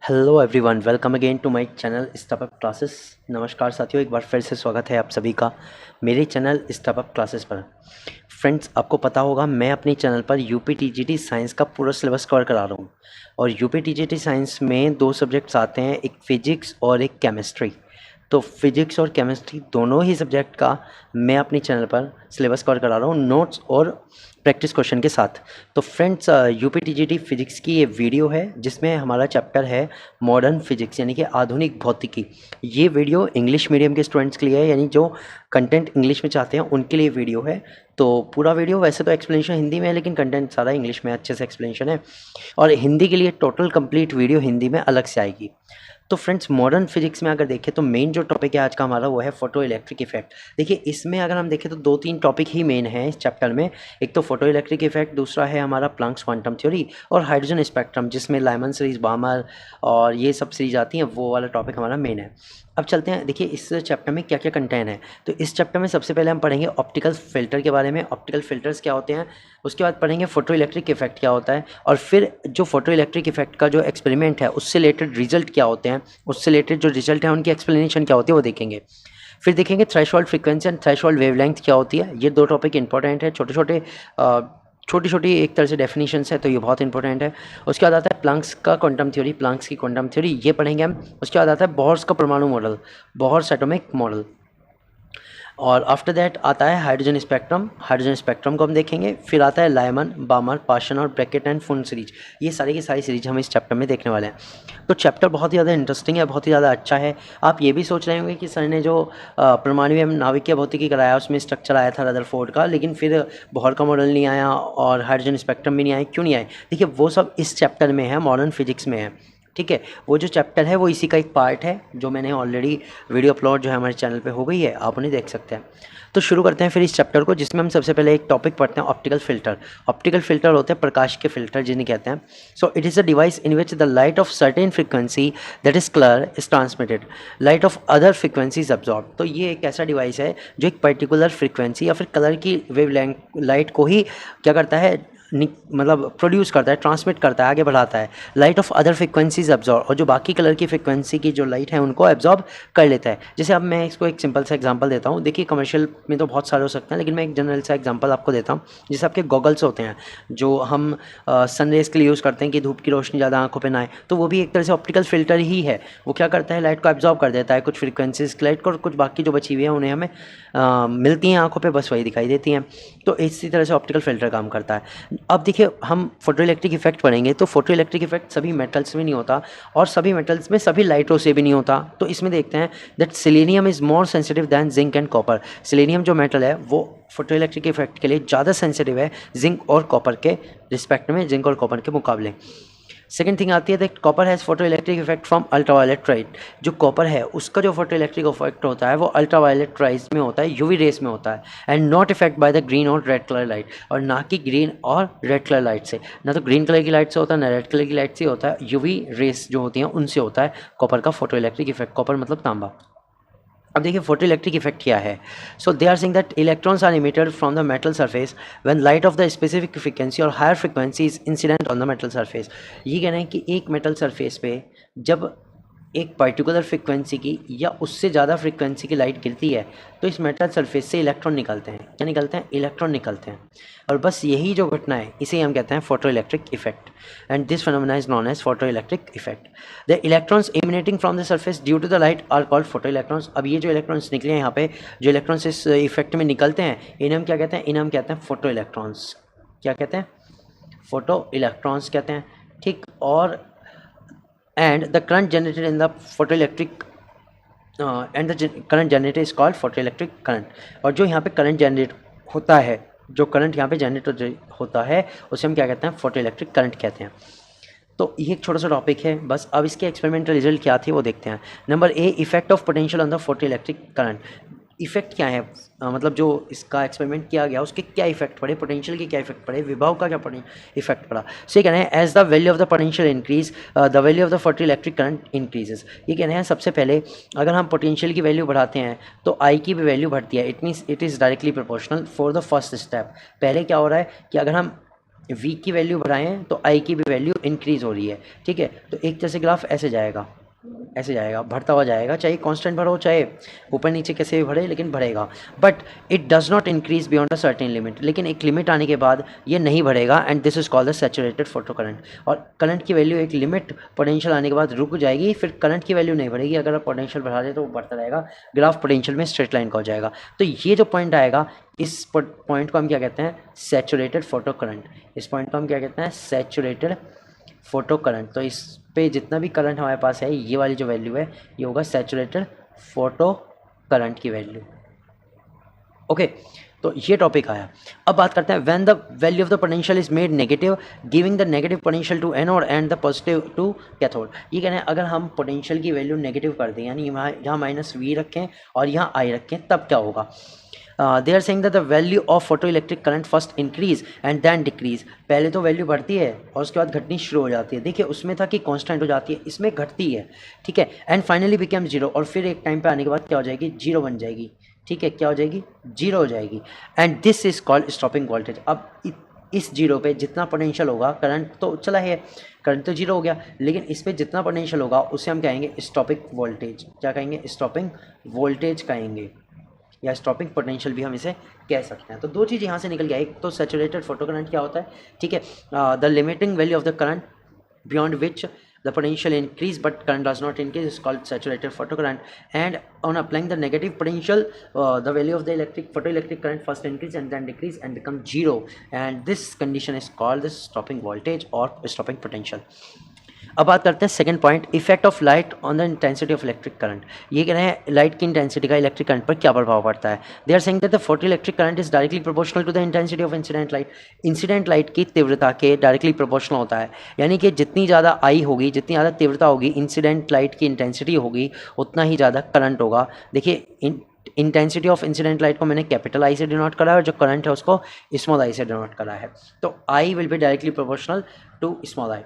Hello everyone, welcome again to my channel startup classes. नमस्कार साथियों, एक बार फिर से स्वागत है आप सभी का मेरे चैनल स्टार्टअप क्लासेस पर। फ्रेंड्स, आपको पता होगा मैं अपने चैनल पर यूपी टीजीटी साइंस का पूरा सिलेबस कवर करा रहा हूँ। और यूपी टीजीटी साइंस में दो सब्जेक्ट्स आते हैं, एक फिजिक्स और एक केमिस्ट्री। तो फिजिक्स और केमिस्ट्री दोनों ही सब्जेक्ट का मैं अपने चैनल पर सिलेबस कवर करा रहा हूँ, नोट्स और प्रैक्टिस क्वेश्चन के साथ। तो फ्रेंड्स, यूपी टीजीटी फिजिक्स की ये वीडियो है जिसमें हमारा चैप्टर है मॉडर्न फिजिक्स यानी कि आधुनिक भौतिकी। ये वीडियो इंग्लिश मीडियम के स्टूडेंट्स के लिए है, यानी जो कंटेंट इंग्लिश में चाहते हैं उनके लिए वीडियो है। तो पूरा वीडियो, वैसे तो एक्सप्लेनेशन हिंदी में है लेकिन कंटेंट सारा इंग्लिश में अच्छे से एक्सप्लेनेशन है। और हिंदी के लिए टोटल कंप्लीट वीडियो हिंदी में अलग से आएगी। तो फ्रेंड्स, मॉडर्न फिजिक्स में अगर देखें तो मेन जो टॉपिक है आज का हमारा वो है फोटो इलेक्ट्रिक इफेक्ट। देखिए, इसमें अगर हम देखें तो दो तीन टॉपिक ही मेन है इस चैप्टर में। एक तो फोटो इलेक्ट्रिक इफेक्ट, दूसरा है हमारा प्लैंक्स क्वांटम थ्योरी और हाइड्रोजन स्पेक्ट्रम, जिसमें लाइमन सीरीज, बामर और ये सब सीरीज आती हैं, वो वाला टॉपिक हमारा मेन है। अब चलते हैं, देखिए इस चैप्टर में क्या क्या कंटेंट है। तो इस चैप्टर में सबसे पहले हम पढ़ेंगे ऑप्टिकल फिल्टर के बारे में, ऑप्टिकल फिल्टर्स क्या होते हैं। उसके बाद पढ़ेंगे फोटो इलेक्ट्रिक इफेक्ट क्या होता है, और फिर जो फोटो इलेक्ट्रिक इफेक्ट का जो एक्सपेरिमेंट है उससे रिलेटेड रिजल्ट क्या होते हैं, उससे रिलेटेड जो रिजल्ट है उनकी एक्सप्लेनेशन क्या होती है वो देखेंगे। फिर देखेंगे threshold frequency and threshold wavelength क्या होती है। ये दो टॉपिक इंपॉर्टेंट है, छोटी छोटी एक तरह से डेफिनेशंस है, तो ये बहुत इंपॉर्टेंट है। उसके बाद आता है प्लैंक्स का क्वांटम थ्योरी, प्लैंक्स की क्वांटम थ्योरी, ये पढ़ेंगे हम। उसके बाद आता है बोहर्स का परमाणु मॉडल, बोहर्स एटॉमिक मॉडल। और आफ्टर दैट आता है हाइड्रोजन स्पेक्ट्रम, हाइड्रोजन स्पेक्ट्रम को हम देखेंगे। फिर आता है लाइमन, बामर, पाशन और ब्रैकेट एंड फुन सीरीज। ये सारी की सारी सीरीज हम इस चैप्टर में देखने वाले हैं। तो चैप्टर बहुत ही ज़्यादा इंटरेस्टिंग है, बहुत ही ज़्यादा अच्छा है। आप ये भी सोच रहे होंगे कि सर ने जो परमाणु एवं नाभिकीय भौतिकी कराया उसमें स्ट्रक्चर आया था रदरफोर्ड का, लेकिन फिर बोहर का मॉडल नहीं आया और हाइड्रोजन स्पेक्ट्रम भी नहीं आए, क्यों नहीं आए? देखिए, वो सब इस चैप्टर में है, मॉडर्न फिजिक्स में है। ठीक है, वो जो चैप्टर है वो इसी का एक पार्ट है, जो मैंने ऑलरेडी वीडियो अपलोड जो है हमारे चैनल पे हो गई है, आप उन्हें देख सकते हैं। तो शुरू करते हैं फिर इस चैप्टर को, जिसमें हम सबसे पहले एक टॉपिक पढ़ते हैं, ऑप्टिकल फिल्टर। ऑप्टिकल फिल्टर होते हैं प्रकाश के फिल्टर जिन्हें कहते हैं। So it is a device in which the light of certain frequency that is colour is transmitted, light of other frequency is absorb. तो ये एक ऐसा डिवाइस है जो एक पर्टिकुलर फ्रीक्वेंसी या फिर कलर की वेवलेंथ लाइट को ही क्या करता है, मतलब प्रोड्यूस करता है, ट्रांसमिट करता है, आगे बढ़ाता है। Light of other frequencies absorb, और जो बाकी कलर की फ्रिक्वेंसी की जो लाइट है उनको एब्जॉर्ब कर लेता है। जैसे अब मैं इसको एक सिंपल सा एग्जांपल देता हूँ। देखिए, कमर्शियल में तो बहुत सारे हो सकते हैं, लेकिन मैं एक जनरल सा एग्जांपल आपको देता हूँ। जैसे आपके गॉगल्स होते हैं जो हम सन रेज के लिए यूज़ करते हैं कि धूप की रोशनी ज़्यादा आंखों पर ना आए, तो वो भी एक तरह से ऑप्टिकल फिल्टर ही है। वो क्या करता है, लाइट को एब्जॉर्ब कर देता है, कुछ फ्रिक्वेंसीज की लाइट को, और कुछ बाकी जो बची हुई है उन्हें हमें मिलती हैं आंखों पे, बस वही दिखाई देती हैं। तो इसी तरह से ऑप्टिकल फिल्टर काम करता है। अब देखिए, हम फोटो इलेक्ट्रिक इफेक्ट पढ़ेंगे, तो फोटो इलेक्ट्रिक इफेक्ट सभी मेटल्स में नहीं होता, और सभी मेटल्स में सभी लाइटों से भी नहीं होता। तो इसमें देखते हैं that selenium is more sensitive than zinc and copper. Selenium जो मेटल है वो फोटो इलेक्ट्रिक इफेक्ट के लिए ज़्यादा सेंसिटिव है जिंक और कॉपर के रिस्पेक्ट में, जिंक और कॉपर के मुकाबले। सेकेंड थिंग आती है that copper has photo electric effect from ultraviolet light. जो कॉपर है उसका जो फोटो इलेक्ट्रिक इफेक्ट होता है वो अल्ट्रावायलेट राइज में होता है, यूवी रेस में होता है, and not effect by the green और रेड कलर लाइट, और ना कि ग्रीन और रेड कलर लाइट से। ना तो ग्रीन कलर की लाइट से होता है, ना रेड कलर की लाइट से होता है, यूवी रेस जो होती हैं उनसे होता है कॉपर का फोटो इलेक्ट्रिक इफेक्ट। कॉपर मतलब तांबा। अब देखिए फोटो इलेक्ट्रिक इफेक्ट क्या है। So they are saying that electrons are emitted from the metal surface when light of the specific frequency or higher frequency is incident on the metal surface. ये कहना है कि एक मेटल सरफेस पे जब एक पर्टिकुलर फ्रीक्वेंसी की या उससे ज़्यादा फ्रीक्वेंसी की लाइट गिरती है तो इस मेटल सरफेस से इलेक्ट्रॉन निकलते हैं। क्या निकलते हैं? इलेक्ट्रॉन निकलते हैं। और बस यही जो घटना है इसे हम कहते हैं photo electric effect, and this phenomena is known as photo electric effect. The electrons emanating from the surface due to the light are called photo electrons. अब ये जो इलेक्ट्रॉन्स निकले हैं यहाँ पे, जो इलेक्ट्रॉन्स इस इफेक्ट में निकलते हैं, इन्हें हम क्या कहते हैं? इन्हें हम कहते हैं फोटो इलेक्ट्रॉन्स। क्या कहते हैं? फोटो इलेक्ट्रॉन्स कहते हैं। ठीक, और and the current generated in the photoelectric and the current generator is called photoelectric current। और जो यहाँ पे करंट जनरेट होता है, जो करंट यहाँ पे जनरेट होता है उसे हम क्या कहते हैं? फोटो इलेक्ट्रिक करंट कहते हैं। तो ये एक छोटा सा टॉपिक है बस। अब इसके एक्सपेरिमेंटल रिजल्ट क्या थे वो देखते हैं। Number A, effect of potential on the photo electric current. Effect क्या है, मतलब जो इसका एक्सपेरिमेंट किया गया उसके क्या इफेक्ट पड़े, पोटेंशियल के क्या इफेक्ट पड़े, विभव का क्या इफेक्ट पड़ा। सो ये कहना है as the value of the potential increase the value of the photo electric current increases. ये कहना है सबसे पहले अगर हम पोटेंशियल की वैल्यू बढ़ाते हैं तो आई की भी वैल्यू बढ़ती है। It means it is directly proportional for the first step. पहले क्या हो रहा है कि अगर हम V की वैल्यू बढ़ाएं तो I की भी वैल्यू इंक्रीज हो रही है, ठीक है। तो एक तरह से ग्राफ ऐसे जाएगा, ऐसे जाएगा, बढ़ता हुआ जाएगा, चाहे कांस्टेंट बढ़ो चाहे ऊपर नीचे कैसे भी बढ़े, लेकिन बढ़ेगा। But it does not increase beyond a certain limit, लेकिन एक लिमिट आने के बाद ये नहीं बढ़ेगा, and this is called the saturated photo current. और करंट की वैल्यू एक लिमिट पोटेंशियल आने के बाद रुक जाएगी, फिर करंट की वैल्यू नहीं बढ़ेगी। अगर आप पोटेंशियल बढ़ा दें तो वो बढ़ता रहेगा, ग्राफ पोटेंशियल में स्ट्रेट लाइन का हो जाएगा। तो ये जो पॉइंट आएगा, इस पॉइंट को हम क्या कहते हैं, सैचुरेटेड फोटो करंट। इस पॉइंट को हम क्या कहते हैं, सैचुरेटेड फोटो करंट। तो इस पे जितना भी करंट हमारे पास है, ये वाली जो वैल्यू है, ये होगा सैचुरेटेड फोटो करंट की वैल्यू। ओके, तो ये टॉपिक आया। अब बात करते हैं when the value of the potential is made negative, giving the negative potential to anode and the positive to cathode. ये कहना है अगर हम पोटेंशियल की वैल्यू नेगेटिव कर दें, यानी यहाँ माइनस वी रखें और यहाँ आई रखें, तब क्या होगा। They are saying that the value of photo electric current first increase and then decrease. पहले तो वैल्यू बढ़ती है और उसके बाद घटनी शुरू हो जाती है। देखिए उसमें था कि कांस्टेंट हो जाती है, इसमें घटती है, ठीक है। एंड फाइनली बिकम जीरो, और फिर एक टाइम पे आने के बाद क्या हो जाएगी, जीरो बन जाएगी, ठीक है। क्या हो जाएगी, जीरो हो जाएगी। And this is called stopping voltage. अब इस जीरो पे जितना पोटेंशियल होगा, करंट तो चला है, करंट तो जीरो हो गया, लेकिन इस पे जितना पोटेंशियल होगा उसे हम कहेंगे स्टॉपिंग वोल्टेज। क्या कहेंगे, स्टॉपिंग वोल्टेज कहेंगे, या स्टॉपिंग पोटेंशियल भी हम इसे कह सकते हैं। तो दो चीज़ यहाँ से निकल गया, एक तो सैचुरेटेड फोटो करंट क्या होता है, ठीक है, the limiting value of the current beyond which the potential increase but current does not increase is called saturated photocurrent, and on applying the negative potential the value of the photoelectric current first increase and then decrease and become zero, and this condition is called the stopping voltage or stopping potential. अब बात करते हैं second point, effect of light on the intensity of electric current. ये कह रहे हैं light की intensity का इलेक्ट्रिक करंट पर क्या प्रभाव पड़ता है। They are saying that the photo electric current is directly proportional to the intensity of incident light. Incident light की तीव्रता के डायरेक्टली प्रोपोर्शनल होता है, यानी कि जितनी ज़्यादा आई होगी, जितनी ज़्यादा तीव्रता होगी, इंसिडेंट लाइट की इंटेंसिटी होगी, उतना ही ज़्यादा करंट होगा। देखिए इंटेंसिटी ऑफ इंसिडेंट लाइट को मैंने कैपिटल आई से डिनोट करा है और जो करंट है उसको स्मॉल आई से डिनोट करा है। तो I will be directly proportional to small I.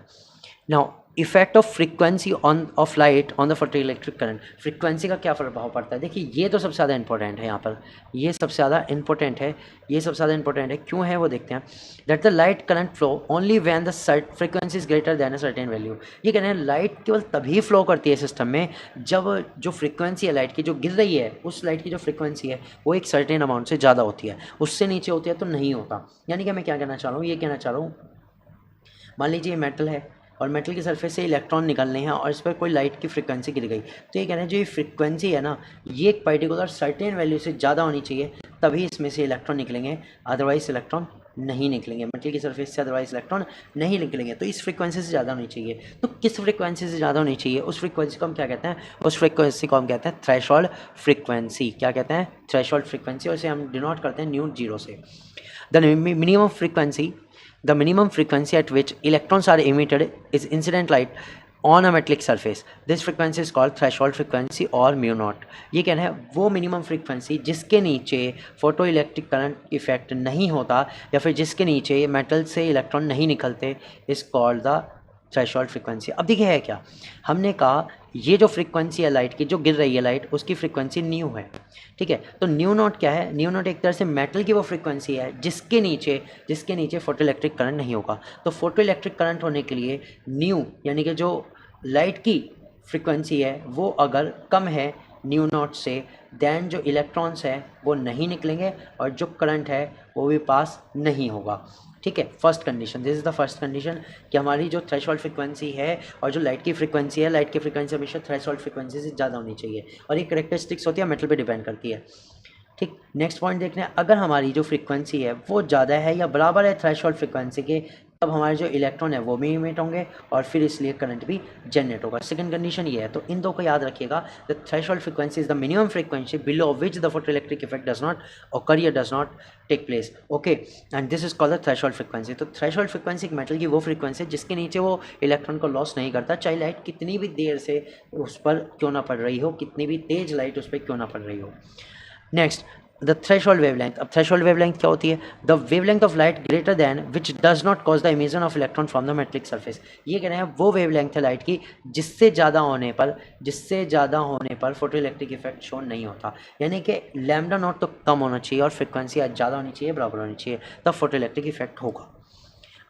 Now effect of frequency of light on the photo electric current. Frequency का क्या प्रभाव पड़ता है, देखिए ये तो सबसे ज़्यादा इंपॉर्टेंट है यहाँ पर, ये सबसे ज़्यादा इंपॉर्टेंट है, ये सबसे ज़्यादा इंपॉर्टेंट है। क्यों है वो देखते हैं। That the light current flow only when the frequency is greater than a certain value. ये कहते हैं लाइट केवल तभी फ्लो करती है सिस्टम में जब जो फ्रीक्वेंसी है लाइट की, जो गिर रही है, उस लाइट की जो फ्रीक्वेंसी है वो एक सर्टेन अमाउंट से ज़्यादा होती है, उससे नीचे होती है तो नहीं होता। यानी कि मैं क्या कहना चाह रहा हूँ, ये कहना चाह रहा हूँ, मान लीजिए मेटल है और मेटल की सरफेस से इलेक्ट्रॉन निकलने हैं और इस पर कोई लाइट की फ्रीक्वेंसी गिर गई, तो ये कह रहे हैं जो ये फ्रीक्वेंसी है ना, ये एक पर्टिकुलर सर्टेन वैल्यू से ज़्यादा होनी चाहिए, तभी इसमें से इलेक्ट्रॉन निकलेंगे, अदरवाइज इलेक्ट्रॉन नहीं निकलेंगे। मेटल की सरफेस से अदरवाइज इलेक्ट्रॉन नहीं निकलेंगे, तो इस फ्रीक्वेंसी से ज़्यादा होनी चाहिए। तो किस फ्रीक्वेंसी से ज़्यादा होनी चाहिए, उस फ्रीक्वेंसी को हम क्या कहते हैं, उस फ्रीक्वेंसी को हम कहते हैं थ्रेशोल्ड फ्रीक्वेंसी। क्या कहते हैं, थ्रेशोल्ड फ्रीक्वेंसी, और इसे हम डिनोट करते हैं न्यू जीरो से। The minimum frequency, the minimum frequency at which electrons are emitted is incident light on a metallic surface. This frequency is called threshold frequency or mu naught. ये कहना है वो मिनिमम फ्रीक्वेंसी जिसके नीचे photo electric current effect नहीं होता, या फिर जिसके नीचे मेटल से इलेक्ट्रॉन नहीं निकलते, is called the threshold frequency. अब देखिए है क्या, हमने कहा ये जो फ्रीक्वेंसी है लाइट की, जो गिर रही है लाइट, उसकी फ्रीक्वेंसी न्यू है, ठीक है। तो न्यू नॉट क्या है, न्यू नॉट एक तरह से मेटल की वो फ्रीक्वेंसी है जिसके नीचे फोटो इलेक्ट्रिक करंट नहीं होगा। तो फोटो इलेक्ट्रिक करंट होने के लिए न्यू, यानी कि जो लाइट की फ्रीक्वेंसी है वो अगर कम है न्यू नॉट से, देन जो इलेक्ट्रॉन्स है वो नहीं निकलेंगे और जो करंट है वो भी पास नहीं होगा, ठीक है। First condition, this is the first condition कि हमारी जो थ्रेशोल्ड फ्रीक्वेंसी है और जो लाइट की फ्रीक्वेंसी है, लाइट की फ्रीक्वेंसी हमेशा थ्रेशोल्ड फ्रीक्वेंसी से ज़्यादा होनी चाहिए, और ये कैरेक्टरिस्टिक्स होती है, मेटल पे डिपेंड करती है, ठीक। नेक्स्ट पॉइंट देखते हैं, अगर हमारी जो फ्रीक्वेंसी है वो ज़्यादा है या बराबर है थ्रेशोल्ड फ्रीक्वेंसी के, तब हमारे जो इलेक्ट्रॉन है वो भी इमिट होंगे और फिर इसलिए करंट भी जनरेट होगा। सेकंड कंडीशन ये है, तो इन दो को याद रखिएगा। The threshold frequency is the minimum frequency below which the photo electric effect does not occur या does not take place, okay, and this is called the threshold frequency. तो थ्रेशोल्ड फ्रीक्वेंसी मेटल की वो frequency जिसके नीचे वो electron को loss नहीं करता, चाहे लाइट कितनी भी देर से उस पर क्यों ना पड़ रही हो, कितनी भी तेज लाइट उस पर क्यों ना पड़ रही हो। Next, the threshold wavelength. अब थ्रेशोल्ड वेवलेंथ क्या होती है, the wavelength of light greater than which does not cause the emission of electron from the metallic surface. ये कह रहे हैं वो वेवलेंथ है लाइट की जिससे ज़्यादा होने पर फोटो इलेक्ट्रिक इफेक्ट शो नहीं होता, यानी कि लैम्डा नॉट तो कम होना चाहिए और फ्रीक्वेंसी ज़्यादा होनी चाहिए, बराबर होनी चाहिए, तब फोटो इलेक्ट्रिक इफेक्ट होगा।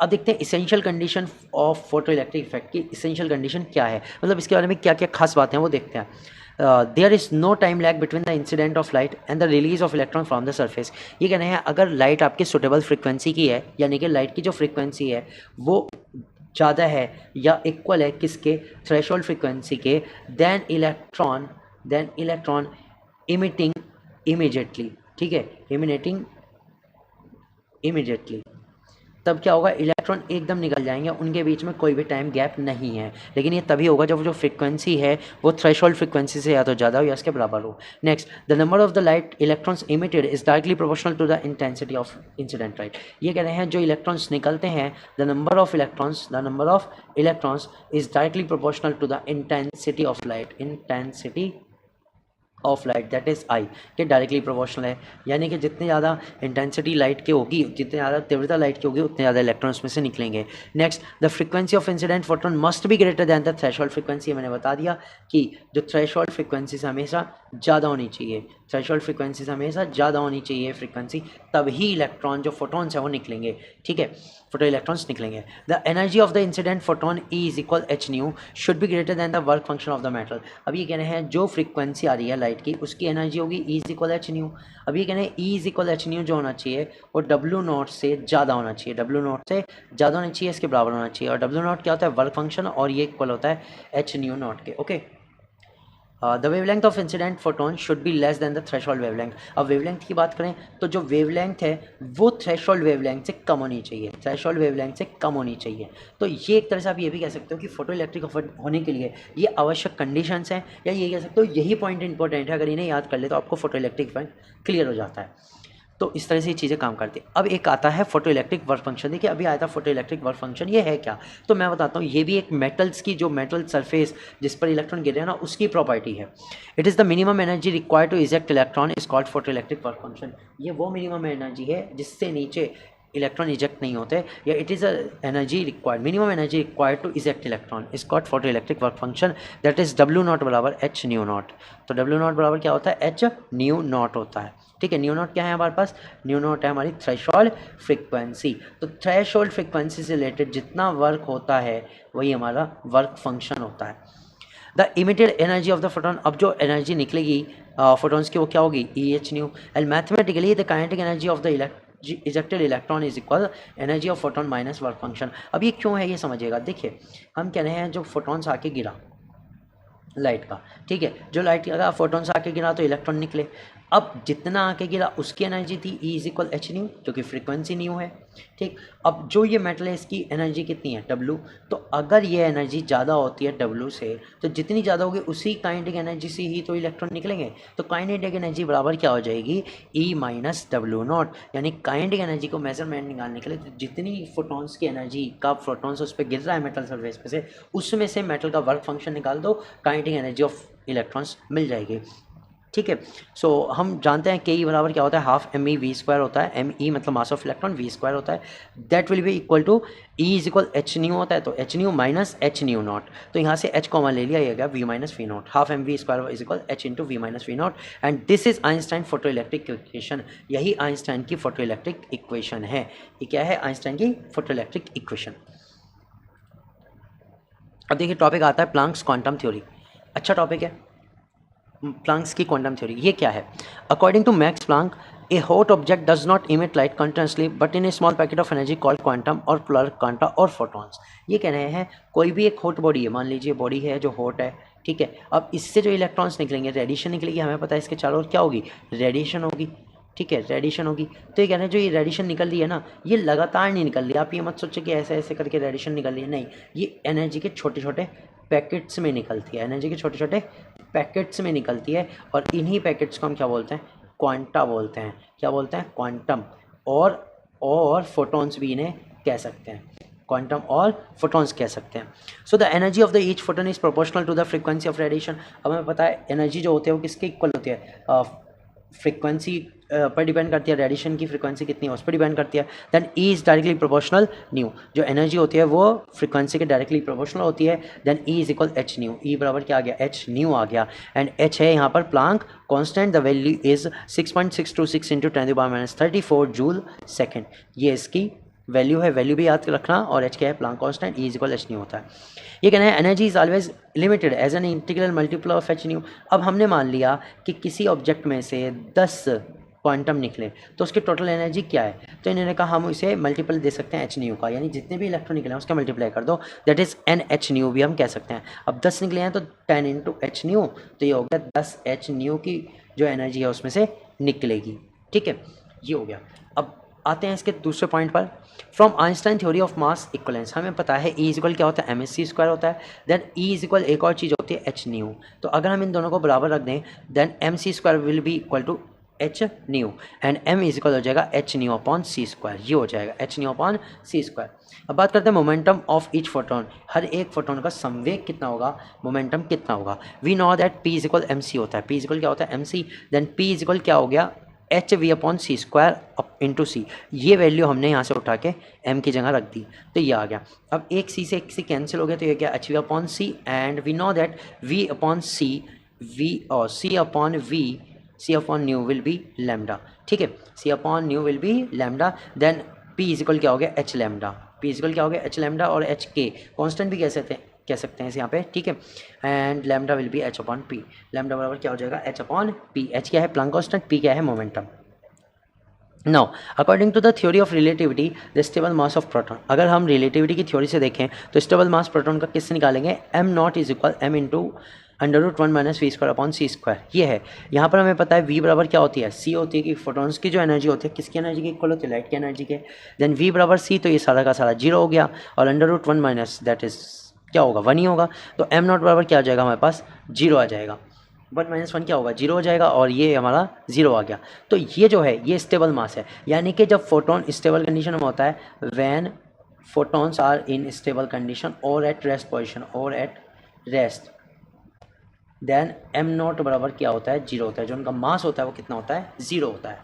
अब देखते हैं essential condition of photo electric effect की इसेंशियल कंडीशन क्या है, मतलब इसके बारे में क्या क्या खास बातें हैं वो देखते हैं। There is no time lag between the incident of light and the release of electron from the surface. ये कहना है अगर लाइट आपकी सुटेबल फ्रिक्वेंसी की है, यानी कि लाइट की जो फ्रिक्वेंसी है वो ज़्यादा है या इक्वल है किसके, थ्रेशोल्ड फ्रिक्वेंसी के, देन इलेक्ट्रॉन इमिटिंग इमीडिएटली, ठीक है, इमिनेटिंग इमीडिएटली, तब क्या होगा, इलेक्ट्रॉन एकदम निकल जाएंगे, उनके बीच में कोई भी टाइम गैप नहीं है। लेकिन ये तभी होगा जब जो फ्रिक्वेंसी है वो थ्रेशोल्ड फ्रिक्वेंसी से या तो ज़्यादा हो या इसके बराबर हो। Next, the number of the light electrons emitted is directly proportional to the intensity of incident light. ये कह रहे हैं जो इलेक्ट्रॉन्स निकलते हैं, the number of electrons is directly proportional to the intensity of light that is I, के directly proportional है। यानी कि जितनी ज़्यादा इंटेंसिटी लाइट की होगी, जितनी ज़्यादा तीव्रता लाइट की होगी, उतने ज़्यादा इलेक्ट्रॉन्स में से निकलेंगे। Next, the frequency of incident photon must be greater than the threshold frequency. मैंने बता दिया कि जो थ्रेशोल्ड फ्रीक्वेंसी से हमेशा ज़्यादा होनी चाहिए, थ्रेशोल्ड फ्रीक्वेंसी से हमेशा ज़्यादा होनी चाहिए फ्रीक्वेंसी, तभी इलेक्ट्रॉन जो फोटोन्स हैं वो निकलेंगे, ठीक है, फोटो इलेक्ट्रॉन्स निकलेंगे। The energy of the incident photon E is equal H new should be greater than the work function of the metal. अब ये कहना है जो फ्रीक्वेंसी आ रही है लाइट की उसकी एनर्जी होगी ई इज इक्वल एच न्यू। अब ये कहना है ई इज इक्वल एच न्यू जो होना चाहिए वो डब्ल्यू नॉट से ज़्यादा होना चाहिए, डब्ल्यू नॉट से ज़्यादा होना चाहिए, इसके बराबर होना चाहिए। और डब्ल्यू नॉट क्या होता है, वर्क फंक्शन, और ये इक्वल होता है एच न्यू नॉट के, okay. The wavelength of incident photon should be less than the threshold wavelength. अब वेवलेंथ की बात करें तो जो वेवलेंथ है वो थ्रेशोल्ड वेवलेंथ से कम होनी चाहिए, थ्रेशोल्ड वेवलेंथ से कम होनी चाहिए। तो ये एक तरह से आप ये भी कह सकते हो कि फोटो इलेक्ट्रिक इफेक्ट होने के लिए ये आवश्यक कंडीशंस हैं, या ये कह सकते हो यही पॉइंट इंपॉर्टेंट है, अगर इन्हें याद कर ले तो आपको फोटो इलेक्ट्रिक इफेक्ट क्लियर हो जाता है। तो इस तरह से ये चीज़ें काम करती हैं। अब एक आता है फोटो इलेक्ट्रिक वर्क फंक्शन। देखिए अभी आया था फोटो इलेक्ट्रिक वर्क फंक्शन, ये है क्या, तो मैं बताता हूँ। ये भी एक मेटल्स की जो मेटल सरफेस जिस पर इलेक्ट्रॉन गिरे हैं ना, उसकी प्रॉपर्टी है। It is the minimum energy required to eject electron is called photo electric work function. ये वो मिनिमम एनर्जी है जिससे नीचे इलेक्ट्रॉन इजेक्ट नहीं होते, या it is a energy required, minimum energy required to eject electron is called photo electric work function that is W naught बराबर H nu naught. तो डब्ल्यू नॉट बराबर क्या होता है, एच न्यू नॉट होता है, ठीक है। न्यू नॉट क्या है हमारे पास, न्यू नॉट है हमारी थ्रेशोल्ड फ्रिक्वेंसी। तो थ्रेशोल्ड फ्रिक्वेंसी से रिलेटेड जितना वर्क होता है वही हमारा वर्क फंक्शन होता है। The emitted energy of the photon, अब जो एनर्जी निकलेगी फोटोन्स की वो क्या होगी, E H nu. And mathematically the kinetic energy of the ejected electron is equal energy of photon minus work function. अब ये क्यों है ये समझिएगा। देखिए हम कह रहे हैं जो फोटोन्स आके गिरा लाइट का, ठीक है, जो लाइट का फोटोन्स आके गिरा तो इलेक्ट्रॉन निकले। अब जितना आके गिरा उसकी एनर्जी थी ई इज इक्वल एच न्यू, जो कि फ्रीक्वेंसी न्यू है, ठीक। अब जो ये मेटल है इसकी एनर्जी कितनी है, डब्ल्यू। तो अगर ये एनर्जी ज़्यादा होती है डब्ल्यू से, तो जितनी ज़्यादा होगी उसी काइनेटिक एनर्जी से ही तो इलेक्ट्रॉन निकलेंगे। तो काइनेटिक एनर्जी बराबर क्या हो जाएगी, ई माइनस डब्ल्यू नॉट। यानी काइनेटिक एनर्जी को मेजरमेंट निकालने के लिए तो जितनी फोटोन्स की एनर्जी का फोटोन्स उस पर गिर रहा है मेटल सरफेस पे से, उसमें से मेटल का वर्क फंक्शन निकाल दो, काइनेटिक एनर्जी ऑफ इलेक्ट्रॉन्स मिल जाएगी, ठीक है। सो हम जानते हैं के ई बराबर क्या होता है, half M E V square होता है। एम ई मतलब mass of electron, V square होता है, that will be equal to E is equal H nu होता है, तो H nu minus H nu naught. तो यहाँ से एच कॉमन ले लिया, ये गया V minus V naught, half M V square is equal H into V minus V naught. And this is Einstein photo electric equation. यही Einstein की photo electric equation है। ये क्या है, आइंस्टाइन की फोटो इलेक्ट्रिक इक्वेशन। अब देखिए topic आता है प्लांक्स क्वांटम थ्योरी। अच्छा टॉपिक है प्लांक्स की क्वांटम थ्योरी। ये क्या है, according to Max Planck a hot object does not emit light continuously but in a small packet of energy called quantum और पोलर क्वांटा और फोटॉन्स। ये कह रहे हैं कोई भी एक हॉट बॉडी है, मान लीजिए बॉडी है जो हॉट है, ठीक है। अब इससे जो इलेक्ट्रॉन्स निकलेंगे, रेडिएशन निकलेगी, हमें पता है इसके चारों ओर क्या होगी, रेडिएशन होगी, ठीक है, रेडिएशन होगी। तो ये कह रहे हैं जो ये रेडिएशन निकल रही है ना, ये लगातार नहीं निकल रही। आप ये मत सोचो कि ऐसे ऐसे करके रेडिएशन निकल रही है, नहीं, ये एनर्जी के छोटे छोटे पैकेट्स में निकलती है, एनर्जी के छोटे छोटे पैकेट्स में निकलती है। और इन्हीं पैकेट्स को हम क्या बोलते हैं, क्वांटा बोलते हैं। क्या बोलते हैं, क्वांटम। और फोटॉन्स भी इन्हें कह सकते हैं, क्वांटम और फोटॉन्स कह सकते हैं। So the energy of the each photon is proportional to the frequency of radiation. अब हमें पता है एनर्जी जो होती है वो किसके इक्वल होती है, फ्रीक्वेंसी पर डिपेंड करती है, रेडिएशन की फ्रीक्वेंसी कितनी है उस पर डिपेंड करती है। Then E is directly proportional nu, जो एनर्जी होती है वो फ्रीक्वेंसी के डायरेक्टली प्रोपोर्शनल होती है। Then E is equal H nu, E बराबर क्या आ गया, एच न्यू आ गया। एंड एच है यहाँ पर Planck constant, the value is 6.626 × 10⁻³ joule second. ये इसकी वैल्यू है, वैल्यू भी याद रखना, और एच क्या है, Planck constant, E equal H nu होता है। ये कहना है energy is always limited as an integral multiple of H nu. अब हमने मान लिया कि किसी ऑब्जेक्ट में से 10 क्वांटम निकले तो उसकी टोटल एनर्जी क्या है, तो इन्होंने कहा हम इसे मल्टीपल दे सकते हैं एच न्यू का, यानी जितने भी इलेक्ट्रॉन निकले हैं उसका मल्टीप्लाई कर दो, that is an H new भी हम कह सकते हैं। अब 10 निकले हैं तो 10 इंटू एच न्यू, तो ये हो गया 10 एच न्यू की जो एनर्जी है उसमें से निकलेगी। ठीक है, ये हो गया। अब आते हैं इसके दूसरे पॉइंट पर। From Einstein theory of mass equivalence हमें पता है ई इक्वल क्या होता है, एम एस सी स्क्वायर होता है। देन ई इक्वल एक और चीज़ होती है एच न्यू। तो अगर हम इन दोनों को बराबर रख दें then M C square will be equal to H nu and M is equal हो जाएगा H nu upon C square, ये हो जाएगा H nu upon C square. अब बात करते हैं मोमेंटम ऑफ ईच फोटोन, हर एक फोटोन का संवेग कितना होगा, मोमेंटम कितना होगा। We know that P is equal M C होता है, पी इज इक्वल क्या होता है M C, then p is equal क्या हो गया H v upon C square into सी। ये वैल्यू हमने यहाँ से उठा के एम की जगह रख दी तो ये आ गया। अब एक सी से एक सी कैंसिल हो गया तो ये क्या h v upon c and we know that v upon c v or c upon v c upon nu will be lambda. ठीक है, c upon nu will be lambda. Then p is equal क्या हो गया h lambda, p is equal क्या हो गया h lambda, और h के कॉन्स्टेंट भी कह सकते हैं इस यहाँ पे। ठीक है, and lambda will be h upon P, lambda बराबर क्या हो जाएगा एच अपॉन पी। एच क्या है प्लांक कांस्टेंट, पी क्या है momentum. Now according to the theory of relativity the stable mass of proton, अगर हम रिलेटिविटी की थ्योरी से देखें तो स्टेबल मास प्रोटॉन का किससे निकालेंगे, M naught is equal M into √1 minus V square upon C square. ये है, यहाँ पर हमें पता है वी बराबर क्या होती है, सी होती है कि फोटॉन्स की जो एनर्जी होती है किसकी एनर्जी की इक्वल होती है, लाइट की एनर्जी के। देन वी बराबर सी, तो ये सारा का सारा जीरो हो गया, और √1 माइनस दैट इज क्या होगा 1 ही होगा, तो एम नॉट बराबर क्या आ जाएगा हमारे पास जीरो आ जाएगा। 1 माइनस 1 क्या होगा जीरो हो जाएगा, और ये हमारा जीरो आ गया। तो ये जो है ये स्टेबल मास है, यानी कि जब फोटोन स्टेबल कंडीशन में होता है when photons are in stable condition और एट रेस्ट पोजिशन और at rest, then M naught बराबर क्या होता है जीरो होता है, जो उनका मास होता है वो कितना होता है जीरो होता है।